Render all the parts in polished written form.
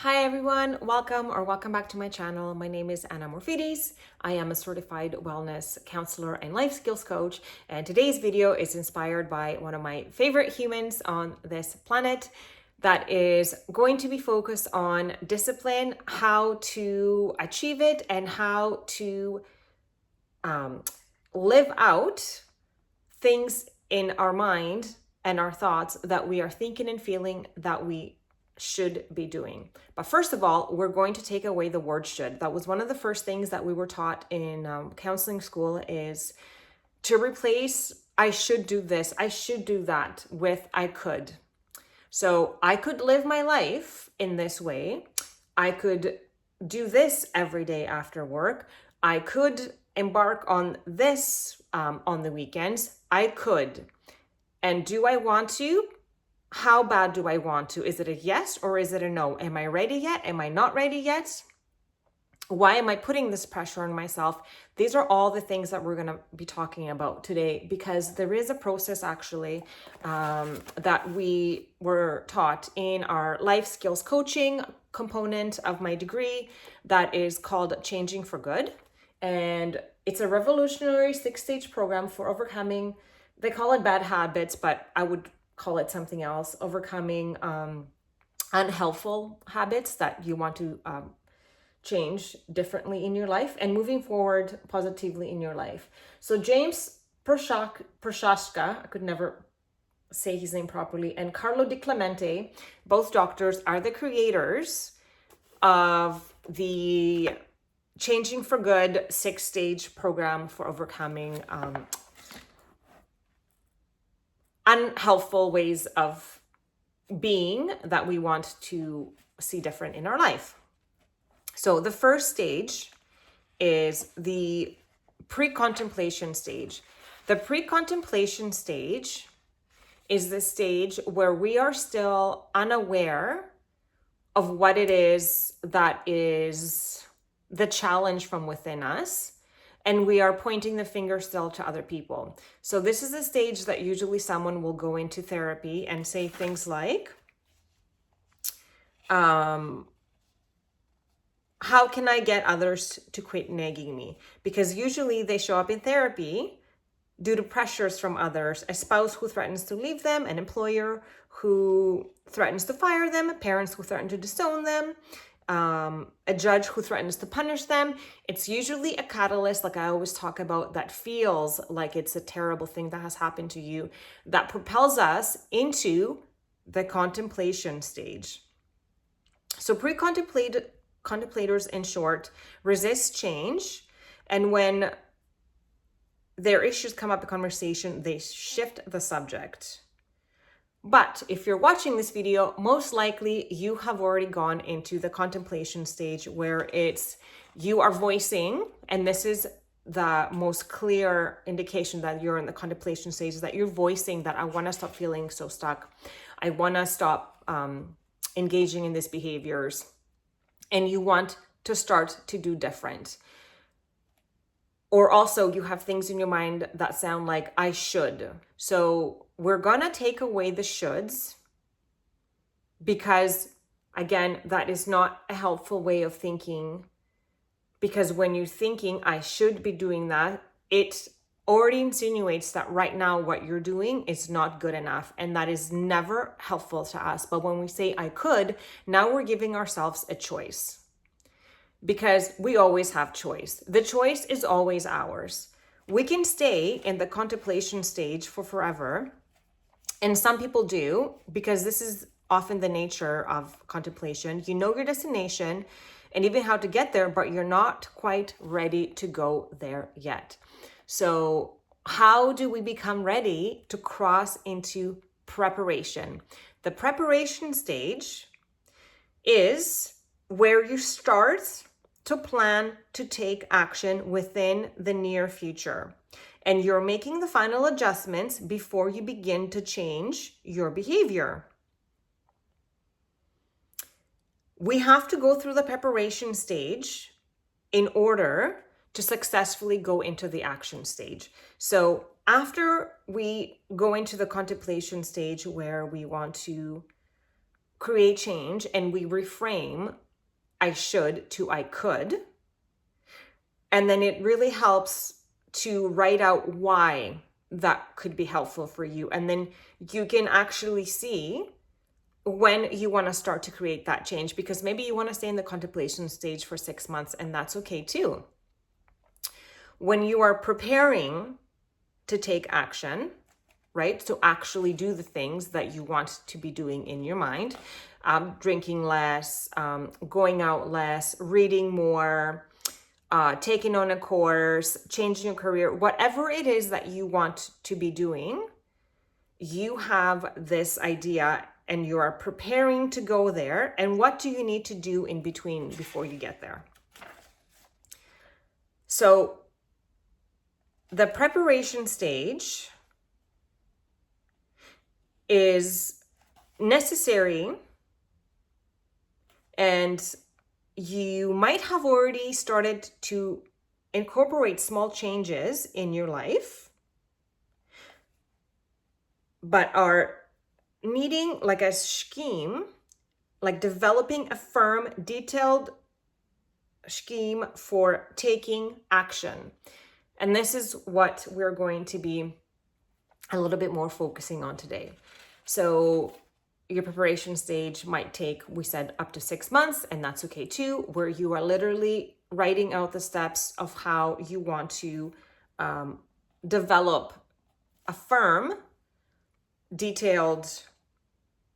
Hi everyone, welcome back to my channel. My name is Anna Morfides. I am a certified wellness counselor and life skills coach, and today's video is inspired by one of my favorite humans on this planet that is going to be focused on discipline, how to achieve it, and how to live out things in our mind and our thoughts that we are thinking and feeling that we should be doing. But first of all, we're going to take away the word should. That was one of the first things that we were taught in counseling school, is to replace I should do this, I should do that with I could. So I could live my life in this way. I could do this every day after work. I could embark on this on the weekends. I could. And do I want to? How bad do I want to? Is it a yes or is it a no? Am I ready yet? Am I not ready yet? Why am I putting this pressure on myself? These are all the things that we're going to be talking about today, because there is a process actually that we were taught in our life skills coaching component of my degree that is called Changing for Good. And it's a revolutionary 6-stage program for overcoming, they call it bad habits, but I would call it something else, overcoming unhelpful habits that you want to change differently in your life and moving forward positively in your life. So James Prochaska, I could never say his name properly, and Carlo Di Clemente, both doctors, are the creators of the Changing for Good 6-stage program for overcoming unhelpful ways of being that we want to see different in our life. So the first stage is the pre-contemplation stage. The pre-contemplation stage is the stage where we are still unaware of what it is that is the challenge from within us, and we are pointing the finger still to other people. So this is a stage that usually someone will go into therapy and say things like, how can I get others to quit nagging me? Because usually they show up in therapy due to pressures from others, a spouse who threatens to leave them, an employer who threatens to fire them, parents who threaten to disown them, a judge who threatens to punish them. It's usually a catalyst, like I always talk about, that feels like it's a terrible thing that has happened to you, that propels us into the contemplation stage. So pre-contemplators, in short, resist change, and when their issues come up in conversation, they shift the subject. But if you're watching this video, most likely you have already gone into the contemplation stage, where it's you are voicing, and this is the most clear indication that you're in the contemplation stage, is that you're voicing that I want to stop feeling so stuck. I want to stop engaging in these behaviors, and you want to start to do different. Or also you have things in your mind that sound like I should. So we're gonna take away the shoulds, because again, that is not a helpful way of thinking, because when you're thinking I should be doing that, it already insinuates that right now what you're doing is not good enough, and that is never helpful to us. But when we say I could, now we're giving ourselves a choice, because we always have choice. The choice is always ours. We can stay in the contemplation stage for forever, and some people do, because this is often the nature of contemplation. You know your destination and even how to get there, but you're not quite ready to go there yet. So how do we become ready to cross into preparation? The preparation stage is where you start to plan to take action within the near future. And you're making the final adjustments before you begin to change your behavior. We have to go through the preparation stage in order to successfully go into the action stage. So after we go into the contemplation stage, where we want to create change and we reframe I should to I could. And then it really helps to write out why that could be helpful for you. And then you can actually see when you want to start to create that change, because maybe you want to stay in the contemplation stage for 6 months, and that's okay too. When you are preparing to take action, right? So actually do the things that you want to be doing in your mind, drinking less, going out less, reading more, taking on a course, changing your career, whatever it is that you want to be doing, you have this idea and you are preparing to go there. And what do you need to do in between before you get there? So the preparation stage is necessary, and you might have already started to incorporate small changes in your life, but are needing like a scheme, like developing a firm, detailed scheme for taking action. And this is what we're going to be a little bit more focusing on today. So your preparation stage might take, we said, up to 6 months, and that's okay too, where you are literally writing out the steps of how you want to develop a firm, detailed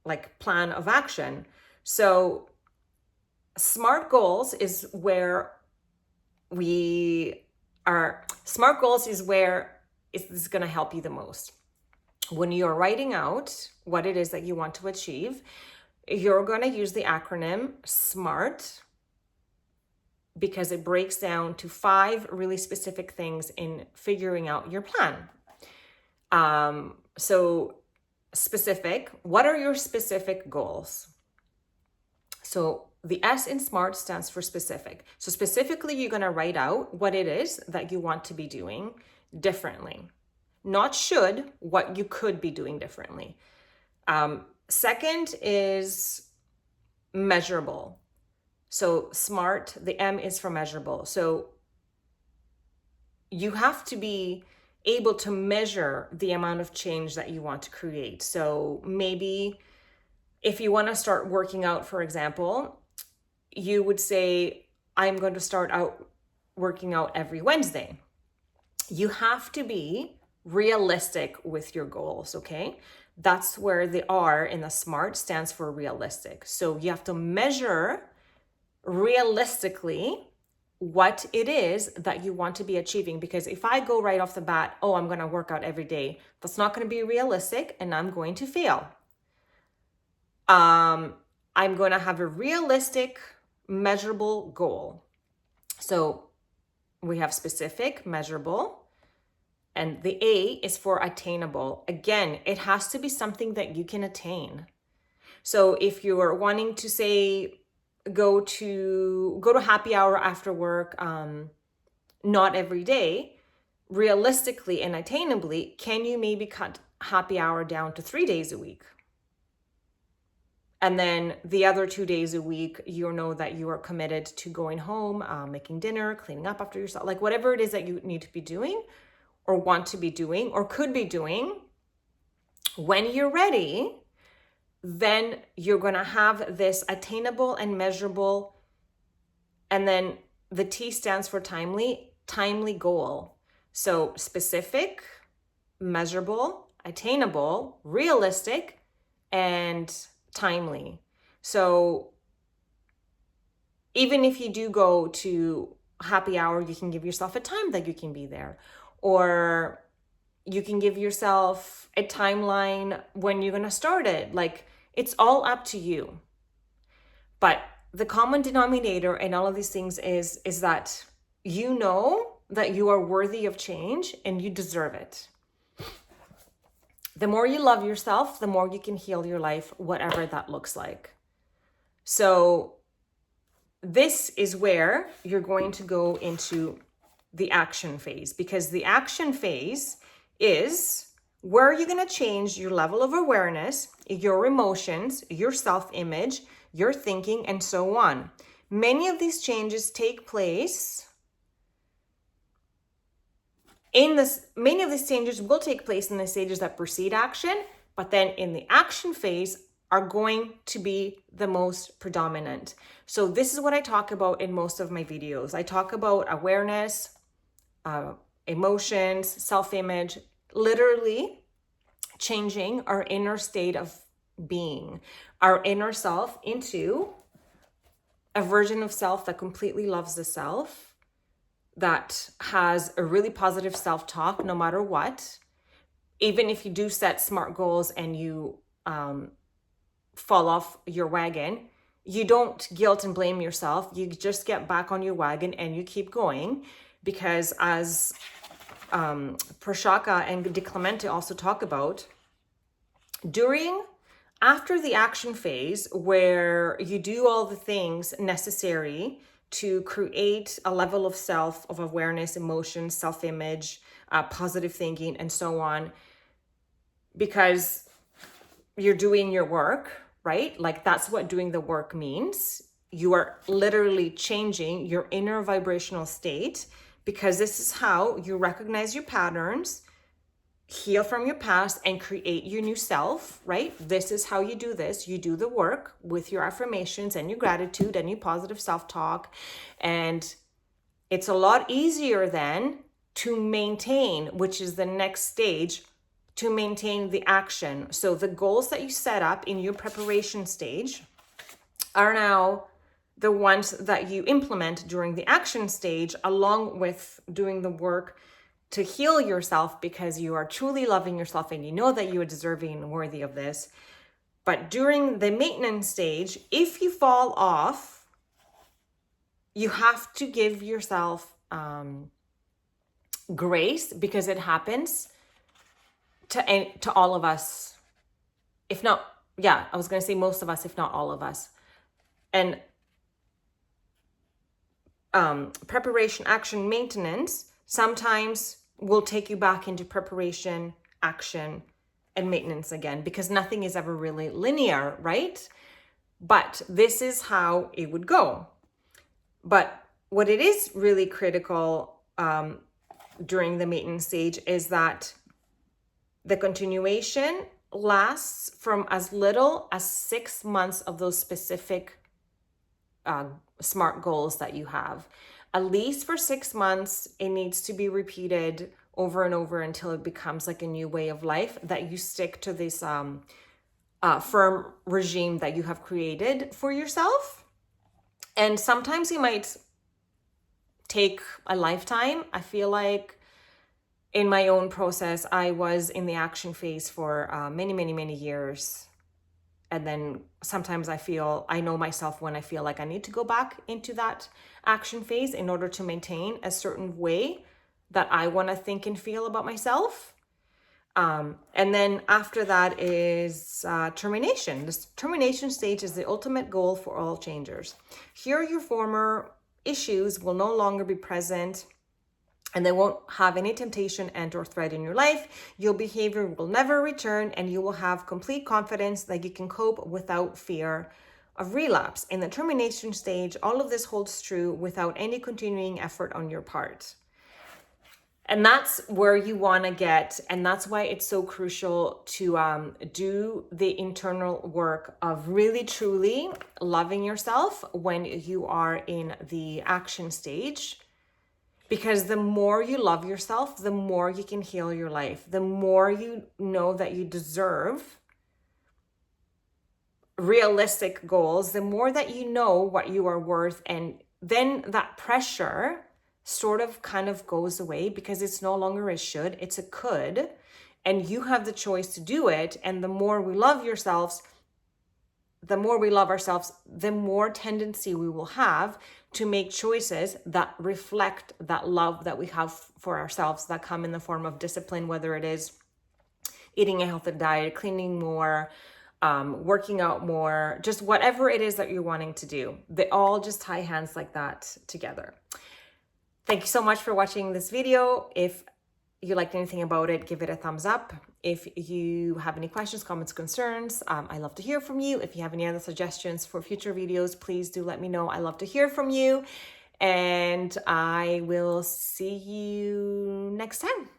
like plan of action. So SMART goals is where it's going to help you the most. When you're writing out what it is that you want to achieve, you're going to use the acronym SMART because it breaks down to 5 really specific things in figuring out your plan. So specific, what are your specific goals? So the S in SMART stands for specific. So specifically, you're going to write out what it is that you want to be doing differently. Not should, what you could be doing differently. Second is measurable. So SMART, the M is for measurable. So you have to be able to measure the amount of change that you want to create. So maybe if you want to start working out, for example, you would say, I'm going to start out working out every Wednesday. You have to be realistic with your goals, okay? That's where the R in the SMART stands for realistic. So you have to measure realistically what it is that you want to be achieving. Because if I go right off the bat, oh, I'm going to work out every day, that's not going to be realistic and I'm going to fail. I'm going to have a realistic, measurable goal. So we have specific, measurable, and the A is for attainable. Again, it has to be something that you can attain. So if you're wanting to say, go to happy hour after work, not every day, realistically and attainably, can you maybe cut happy hour down to 3 days a week? And then the other 2 days a week, you know that you are committed to going home, making dinner, cleaning up after yourself, like whatever it is that you need to be doing or want to be doing or could be doing. When you're ready, then you're going to have this attainable and measurable. And then the T stands for timely goal. So specific, measurable, attainable, realistic, and timely. So even if you do go to happy hour, you can give yourself a time that you can be there, or you can give yourself a timeline when you're going to start it. Like, it's all up to you. But the common denominator in all of these things is that you know that you are worthy of change and you deserve it. The more you love yourself, the more you can heal your life, whatever that looks like. So this is where you're going to go into the action phase, because the action phase is Where are you going to change your level of awareness, your emotions, your self-image, your thinking, and so on? Many of these changes take place many of these changes will take place in the stages that precede action, but then in the action phase are going to be the most predominant. So this is what I talk about in most of my videos. I talk about awareness, emotions, self-image, literally changing our inner state of being, our inner self into a version of self that completely loves the self, that has a really positive self-talk no matter what. Even if you do set smart goals and you fall off your wagon, you don't guilt and blame yourself. You just get back on your wagon and you keep going, because as Prashaka and De Clemente also talk about, after the action phase, where you do all the things necessary to create a level of self, of awareness, emotions, self-image, positive thinking, and so on, because you're doing your work, right? Like, that's what doing the work means. You are literally changing your inner vibrational state, because this is how you recognize your patterns, heal from your past, and create your new self, right? This is how you do this. You do the work with your affirmations and your gratitude and your positive self-talk. And it's a lot easier then to maintain, which is the next stage, to maintain the action. So the goals that you set up in your preparation stage are now the ones that you implement during the action stage, along with doing the work to heal yourself, because you are truly loving yourself and you know that you are deserving and worthy of this. But during the maintenance stage, if you fall off, you have to give yourself grace, because it happens to all of us. If not, yeah, I was going to say most of us, if not all of us. And preparation, action, maintenance sometimes will take you back into preparation, action, and maintenance again, because nothing is ever really linear, right? But this is how it would go. But what it is really critical during the maintenance stage is that the continuation lasts from as little as 6 months of those specific SMART goals that you have. At least for 6 months, it needs to be repeated over and over until it becomes like a new way of life, that you stick to this firm regime that you have created for yourself. And sometimes it might take a lifetime. I feel like in my own process, I was in the action phase for many years. And then sometimes I know myself when I feel like I need to go back into that action phase in order to maintain a certain way that I want to think and feel about myself. And then after that is termination. This termination stage is the ultimate goal for all changers. Here, your former issues will no longer be present, and they won't have any temptation and or threat in your life. Your behavior will never return, and you will have complete confidence that you can cope without fear of relapse. In the termination stage, all of this holds true without any continuing effort on your part. And that's where you want to get, and that's why it's so crucial to do the internal work of really truly loving yourself when you are in the action stage. Because the more you love yourself, the more you can heal your life. The more you know that you deserve realistic goals, the more that you know what you are worth. And then that pressure sort of kind of goes away, because it's no longer a should, it's a could. And you have the choice to do it. And the more we love ourselves, the more tendency we will have to make choices that reflect that love that we have for ourselves, that come in the form of discipline, whether it is eating a healthy diet, cleaning more, working out more, just whatever it is that you're wanting to do. They all just tie hands like that together. Thank you so much for watching this video. If you liked anything about it, give it a thumbs up. If you have any questions, comments, concerns, I love to hear from you. If you have any other suggestions for future videos, please do let me know. I love to hear from you. And I will see you next time.